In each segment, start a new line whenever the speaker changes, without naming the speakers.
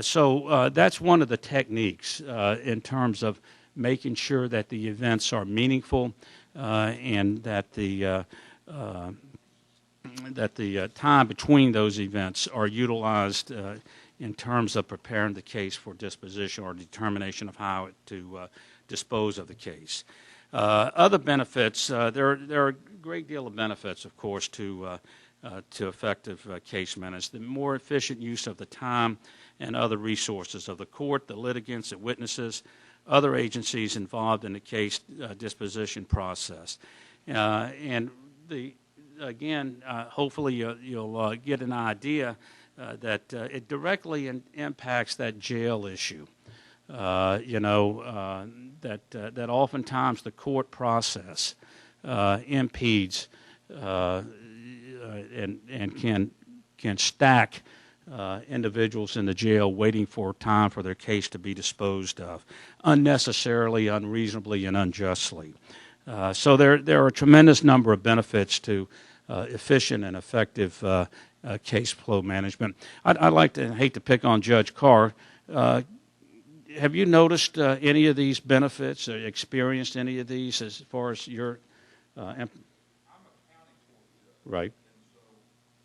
So that's one of the techniques in terms of making sure that the events are meaningful and that the time between those events are utilized in terms of preparing the case for disposition or determination of how to dispose of the case. Other benefits, there are a great deal of benefits, of course, to effective case management. The more efficient use of the time and other resources of the court, the litigants, the witnesses, other agencies involved in the case disposition process. And again, hopefully you'll get an idea that it directly impacts that jail issue. That oftentimes the court process impedes and can stack individuals in the jail waiting for time for their case to be disposed of unnecessarily, unreasonably, and unjustly. So there are a tremendous number of benefits to efficient and effective case flow management. I'd like to, hate to pick on Judge Carr, have you noticed any of these benefits or experienced any of these as far as your
I'm a county court judge.
Right.
And so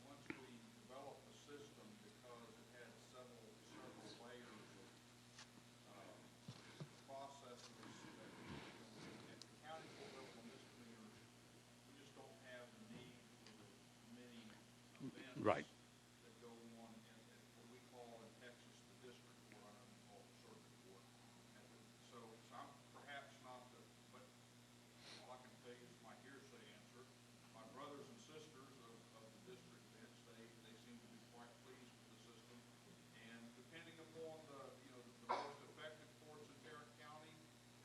once we developed the system, because it had several layers of processes that at the county court level of misdemeanors, we just don't have the need for the many events
Right.
that go on at what we call in Texas the district court. I don't call it the circuit court. So I'm perhaps not the, but all I can tell you is my hearsay answer. My brothers and sisters of the district bench, they seem to be quite pleased with the system. And depending upon the most effective courts in Tarrant County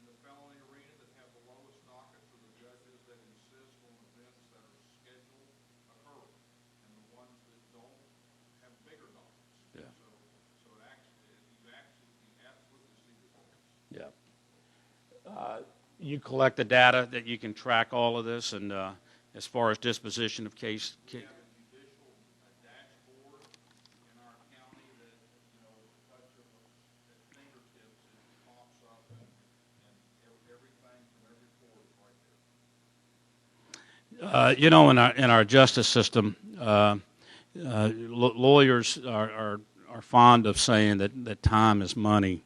in the felony arena that have the lowest dockets are the judges that insist on events that are scheduled occurring, and the ones that don't have bigger dockets.
Yeah.
So it actually, you absolutely see the difference.
Yeah. You collect the data that you can track all of this, and as far as disposition of case.
We have a judicial dashboard in our county that, at the touch of at fingertips, it pops up and everything from every court is right there.
In our justice system, lawyers are fond of saying that time is money.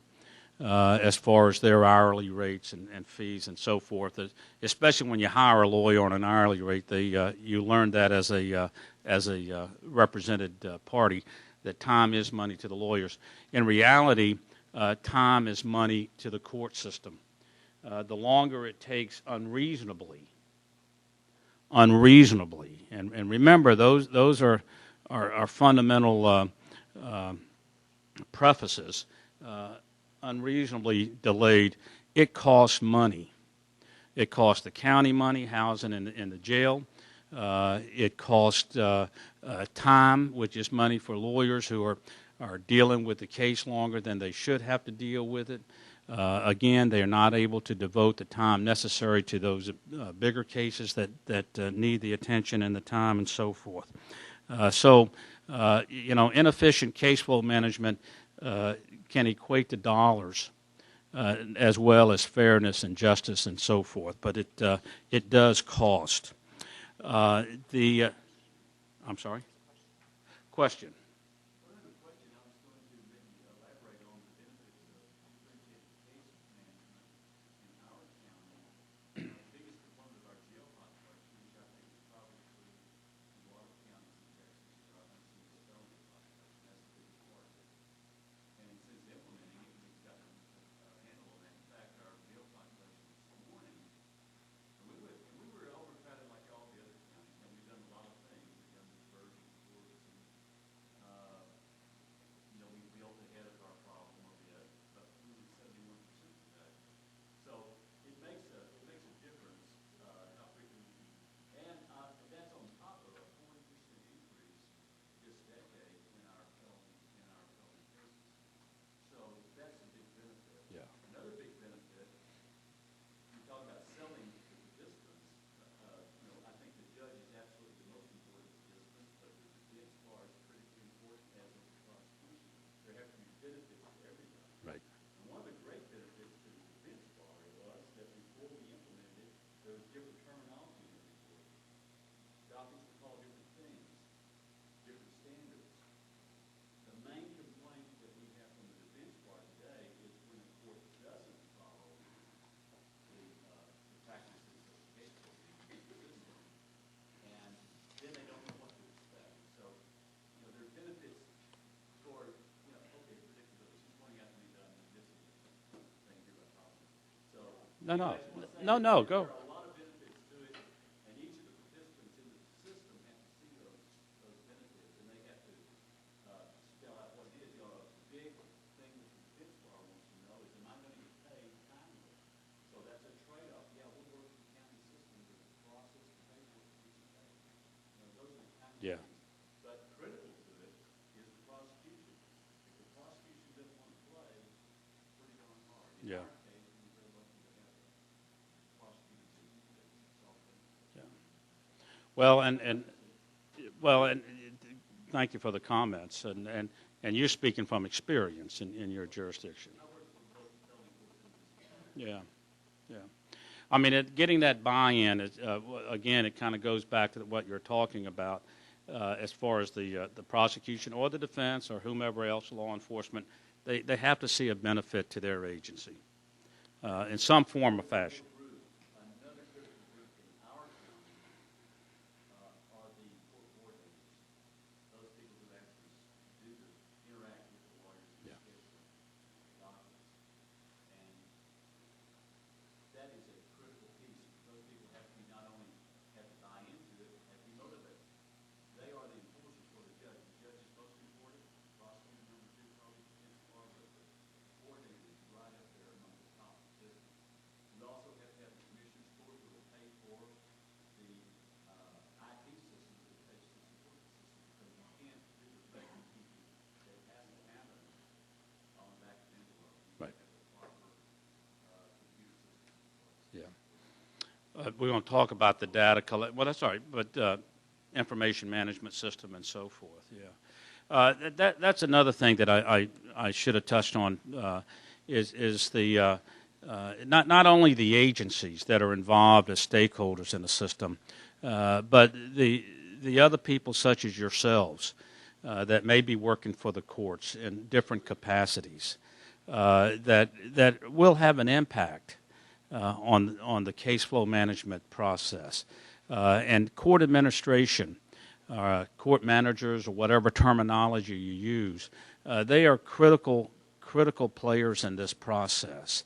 As far as their hourly rates and fees and so forth, especially when you hire a lawyer on an hourly rate, you learn that as a represented party, that time is money to the lawyers. In reality, time is money to the court system. The longer it takes unreasonably, and remember those are fundamental prefaces. Unreasonably delayed, it costs money. It costs the county money housing in the jail. It costs time, which is money for lawyers who are dealing with the case longer than they should have to deal with it. Again, they are not able to devote the time necessary to those bigger cases that need the attention and the time and so forth. Inefficient case flow management can equate to dollars as well as fairness and justice and so forth, but it does cost. I'm sorry? Question.
Well, I have a question. I was going to maybe elaborate on the benefits of differentiated case management in our county. The biggest component of our jail population, which I think is probably in a lot of counties in Texas, is our unseated felony population. That's the biggest part of it. And since implementing it, we've gotten a handle on that. In fact, our jail population this morning, and we were overcrowded like all the other counties, and we've done a lot of things. We've done diversion courts and different terminology in every court. Dockets are called different things, different standards. The main complaint that we have from the defense bar today is when a court doesn't follow the practices of the case law system, and then they don't know what to expect. So, there are benefits for, okay, predictability. She's pointing out to me that I'm missing a thing here about problem. So,
No, go.
there are a lot of benefits to it, and each of the participants in the system have to see those benefits, and they have to spell out what it is. The big thing that the defense bar wants to know is, am I going to get paid timely? So that's a trade-off. Yeah, we'll work with the county system to process the paperwork to get you paid. Those are the kind of
Yeah.
things. But critical to it is the prosecution. If the prosecution doesn't want to play, it's pretty darn hard. In
Yeah.
our case, we were very lucky to have a prosecuting system that solved things.
Well, and thank you for the comments, and you're speaking from experience in your jurisdiction. Yeah. I mean, getting that buy-in, again, it kind of goes back to what you're talking about as far as the prosecution or the defense or whomever else, law enforcement. They have to see a benefit to their agency in some form or fashion.
Another critical group in our county are the court coordinators. Those people who actually interact with the lawyers and schedule documents. And that is a critical piece. Those people have to be not only have to buy into it, have to be motivated. They are the enforcers for the judge. The judge is supposed to report it. Prosecutor number 2 probably defense bar, but the coordinator is right up there among the top participants. We also have to have the commissioner's court who will pay for the IT systems that takes to support the system, because you can't do the record keeping that has to happen on the back of the envelope. You
Right.
have the proper computer system in place.
Yeah. We're going to talk about the data collect. Well, that's all right, but information management system and so forth. Yeah. That's another thing that I should have touched on is the not only the agencies that are involved as stakeholders in the system, but the other people such as yourselves that may be working for the courts in different capacities that will have an impact on the case flow management process. And court administration, court managers, or whatever terminology you use, they are critical players in this process.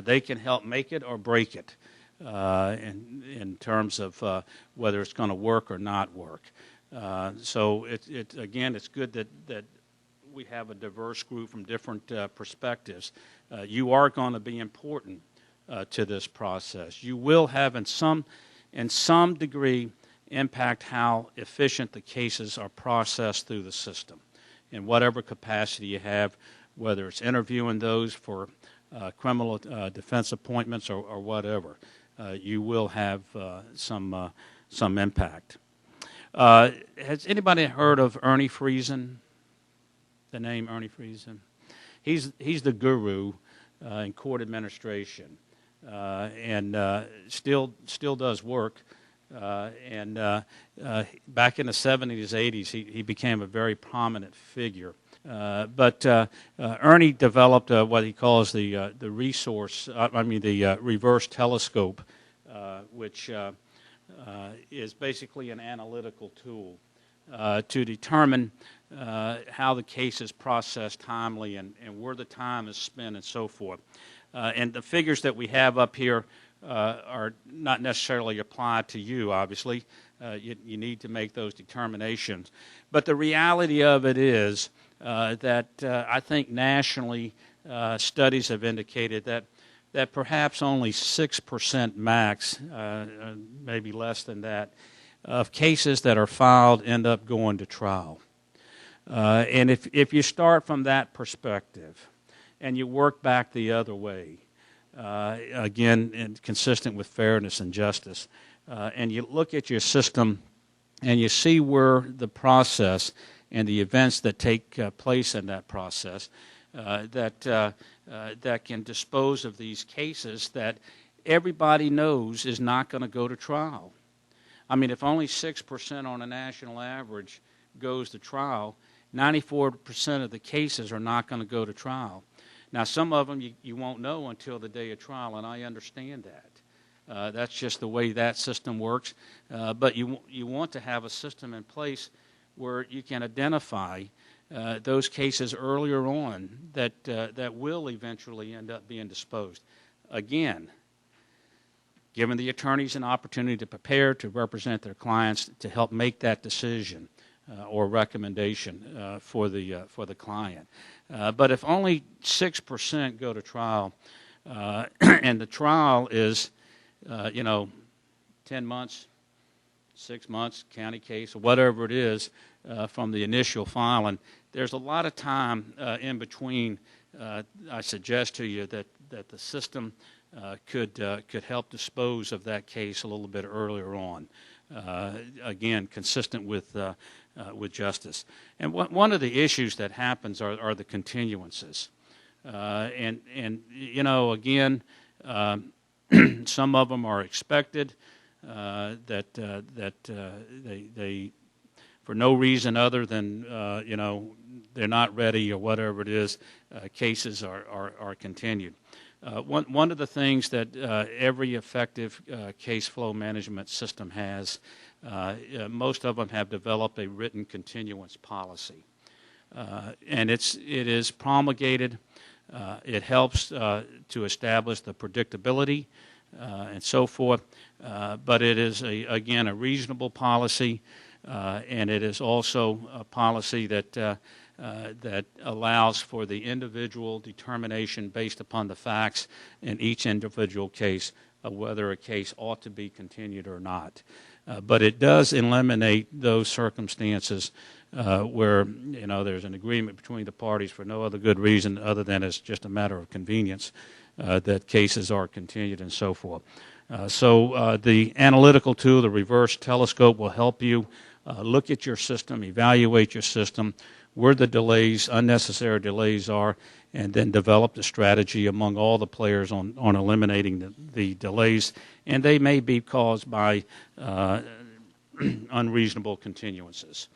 They can help make it or break it in terms of whether it's going to work or not work. So again, it's good that we have a diverse group from different perspectives. You are going to be important to this process. You will have in some degree impact how efficient the cases are processed through the system in whatever capacity you have, whether it's interviewing those for criminal defense appointments or whatever. You will have some impact. Has anybody heard of Ernie Friesen? The name Ernie Friesen? He's the guru in court administration, and still does work. And back in the 70s, 80s, he became a very prominent figure. But Ernie developed what he calls the reverse telescope, which is basically an analytical tool to determine how the case is processed timely and where the time is spent and so forth. And the figures that we have up here are not necessarily applied to you, obviously. You need to make those determinations. But the reality of it is that I think nationally studies have indicated that perhaps only 6% max, maybe less than that, of cases that are filed end up going to trial. And if you start from that perspective and you work back the other way, again, and consistent with fairness and justice, and you look at your system and you see where the process and the events that take place in that process that can dispose of these cases that everybody knows is not going to go to trial. I mean, if only 6% on a national average goes to trial, 94% of the cases are not going to go to trial. Now, some of them you won't know until the day of trial, and I understand that. That's just the way that system works. But you want to have a system in place where you can identify those cases earlier on that will eventually end up being disposed. Again, giving the attorneys an opportunity to prepare, to represent their clients, to help make that decision or recommendation for the client. But if only 6% go to trial, and the trial is, 10 months, 6 months, county case, or whatever it is, from the initial filing, there's a lot of time in between. I suggest to you that the system could help dispose of that case a little bit earlier on. Again, consistent with justice. And one of the issues that happens are the continuances. And again, some of them are expected, that they for no reason other than they're not ready or whatever it is, cases are continued. One of the things that every effective case flow management system has, most of them have developed a written continuance policy, and it is promulgated. It helps to establish the predictability and so forth, but it is again a reasonable policy, and it is also a policy that allows for the individual determination based upon the facts in each individual case of whether a case ought to be continued or not. But it does eliminate those circumstances where there's an agreement between the parties for no other good reason other than it's just a matter of convenience that cases are continued and so forth. So the analytical tool, the reverse telescope, will help you look at your system, evaluate your system, where the delays, unnecessary delays are, and then develop the strategy among all the players on eliminating the delays. And they may be caused by unreasonable continuances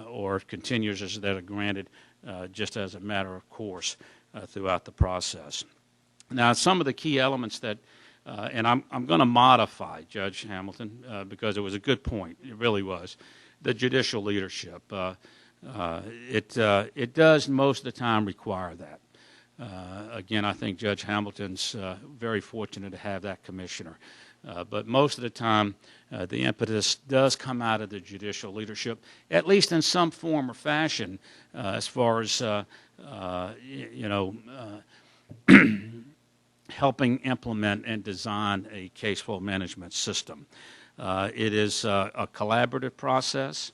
or continuances that are granted just as a matter of course throughout the process. Now, some of the key elements that, and I'm going to modify Judge Hamilton because it was a good point. It really was. The judicial leadership. It does most of the time require that. Again, I think Judge Hamilton's very fortunate to have that commissioner. But most of the time, the impetus does come out of the judicial leadership, at least in some form or fashion, as far as helping implement and design a case flow management system. It is a collaborative process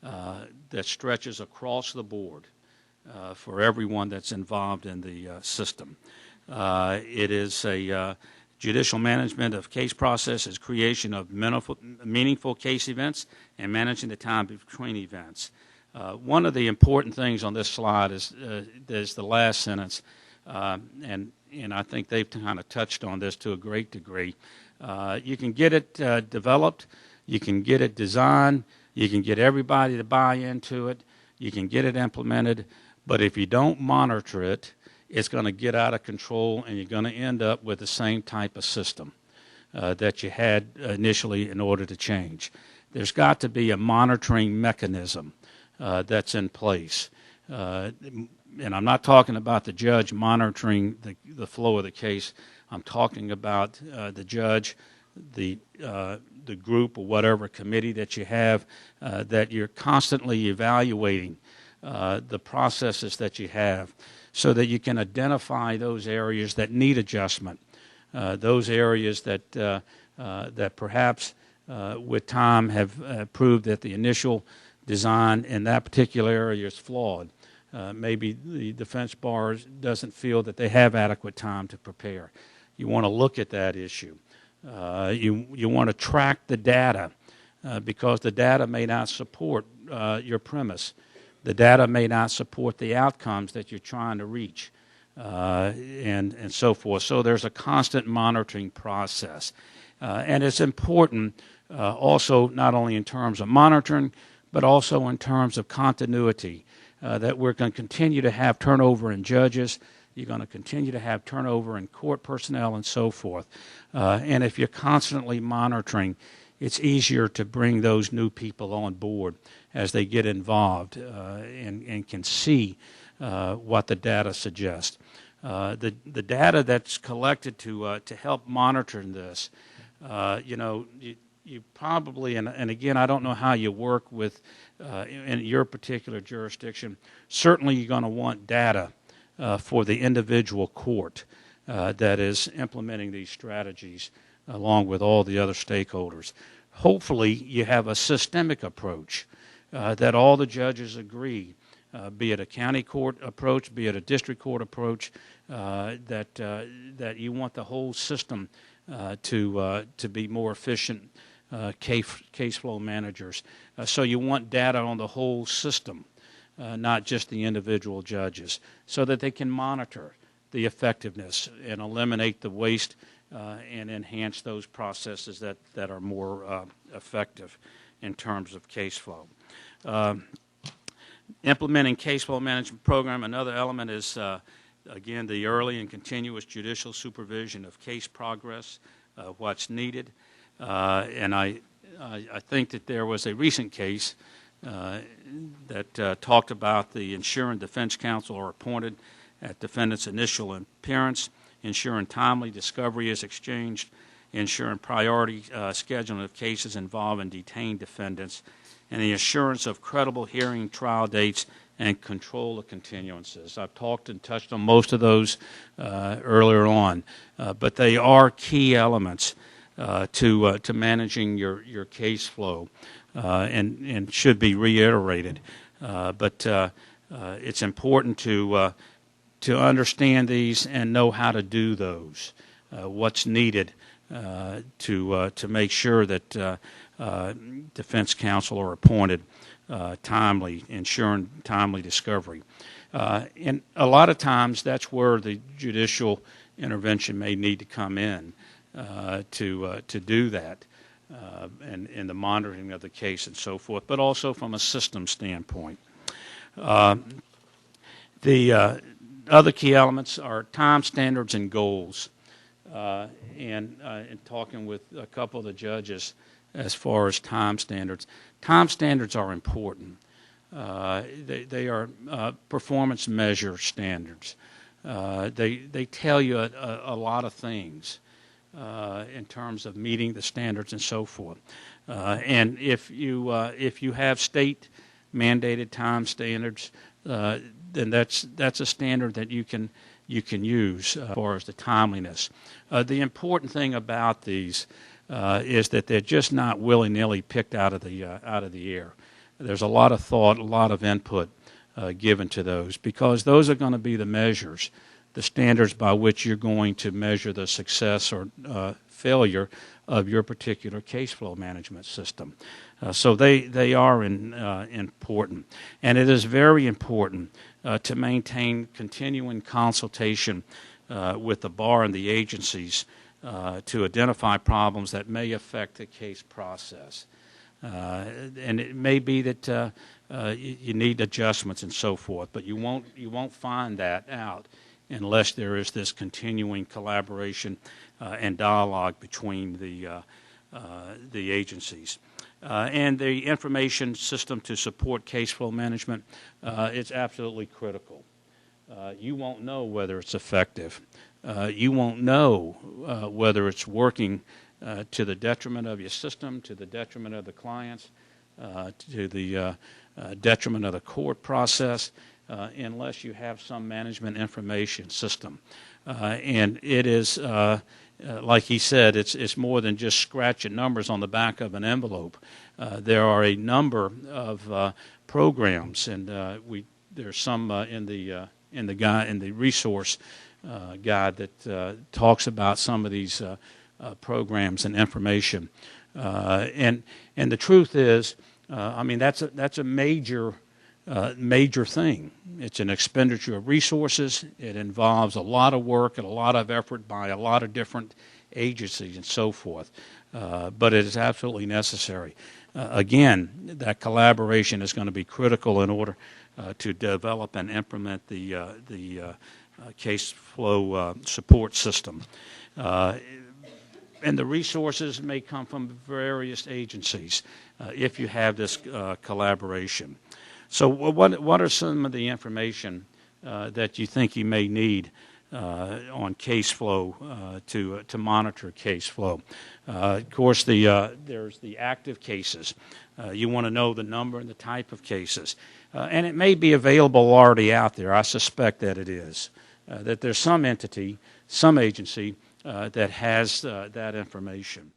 that stretches across the board for everyone that's involved in the system. It is a judicial management of case processes, creation of meaningful case events, and managing the time between events. One of the important things on this slide is the last sentence, and I think they've kind of touched on this to a great degree. You can get it developed, you can get it designed, you can get everybody to buy into it, you can get it implemented, but if you don't monitor it, it's going to get out of control and you're going to end up with the same type of system that you had initially in order to change. There's got to be a monitoring mechanism that's in place. And I'm not talking about the judge monitoring the flow of the case. I'm talking about the judge, the group or whatever committee that you have, that you're constantly evaluating the processes that you have so that you can identify those areas that need adjustment, those areas that perhaps with time have proved that the initial design in that particular area is flawed. Maybe the defense bar doesn't feel that they have adequate time to prepare. You want to look at that issue. You want to track the data because the data may not support your premise. The data may not support the outcomes that you're trying to reach. and so forth. So there's a constant monitoring process. And it's important also not only in terms of monitoring, but also in terms of continuity, that we're going to continue to have turnover in judges, you're going to continue to have turnover in court personnel and so forth. And if you're constantly monitoring, it's easier to bring those new people on board as they get involved and can see what the data suggests. The data that's collected to help monitor this, you probably, and again, I don't know how you work with in your particular jurisdiction, certainly you're going to want data for the individual court that is implementing these strategies along with all the other stakeholders. Hopefully you have a systemic approach that all the judges agree, be it a county court approach, be it a district court approach, that you want the whole system to be more efficient case flow managers. So you want data on the whole system, not just the individual judges, so that they can monitor the effectiveness and eliminate the waste and enhance those processes that are more effective in terms of case flow. Implementing case flow management program, another element is, again, the early and continuous judicial supervision of case progress, what's needed. And I think that there was a recent case that talked about the ensuring defense counsel are appointed at defendant's initial appearance, ensuring timely discovery is exchanged, ensuring priority scheduling of cases involving detained defendants, and the assurance of credible hearing trial dates and control of continuances. I've talked and touched on most of those earlier on, but they are key elements to managing your case flow, and should be reiterated. But it's important to understand these and know how to do those. What's needed to make sure that defense counsel are appointed timely, ensuring timely discovery. And a lot of times that's where the judicial intervention may need to come in to do that, and the monitoring of the case and so forth, but also from a system standpoint. The other key elements are time standards and goals. And in talking with a couple of the judges as far as time standards are important. They are performance measure standards. They tell you a lot of things in terms of meeting the standards and so forth. And if you have state mandated time standards, then that's a standard that you can use as far as the timeliness. The important thing about these is that they're just not willy-nilly picked out of the air. There's a lot of thought, a lot of input given to those, because those are going to be the measures, the standards by which you're going to measure the success or failure of your particular case flow management system. So they are important. And it is very important to maintain continuing consultation with the bar and the agencies to identify problems that may affect the case process. And it may be that you need adjustments and so forth, but you won't find that out unless there is this continuing collaboration and dialogue between the agencies. And the information system to support case flow management, it's absolutely critical. You won't know whether it's effective. You won't know whether it's working to the detriment of your system, to the detriment of the clients, to the detriment of the court process, unless you have some management information system. And it is, like he said, it's more than just scratching numbers on the back of an envelope. There are a number of programs, and there's some in the resource guide that talks about some of these programs and information. And the truth is, I mean, that's a major major thing. It's an expenditure of resources. It involves a lot of work and a lot of effort by a lot of different agencies and so forth. But it is absolutely necessary. Again, that collaboration is going to be critical in order to develop and implement the case flow support system. And the resources may come from various agencies if you have this collaboration. So what are some of the information that you think you may need on case flow to monitor case flow? Of course, there's the active cases. You want to know the number and the type of cases. And it may be available already out there. I suspect that it is. That there's some entity, some agency that has that information.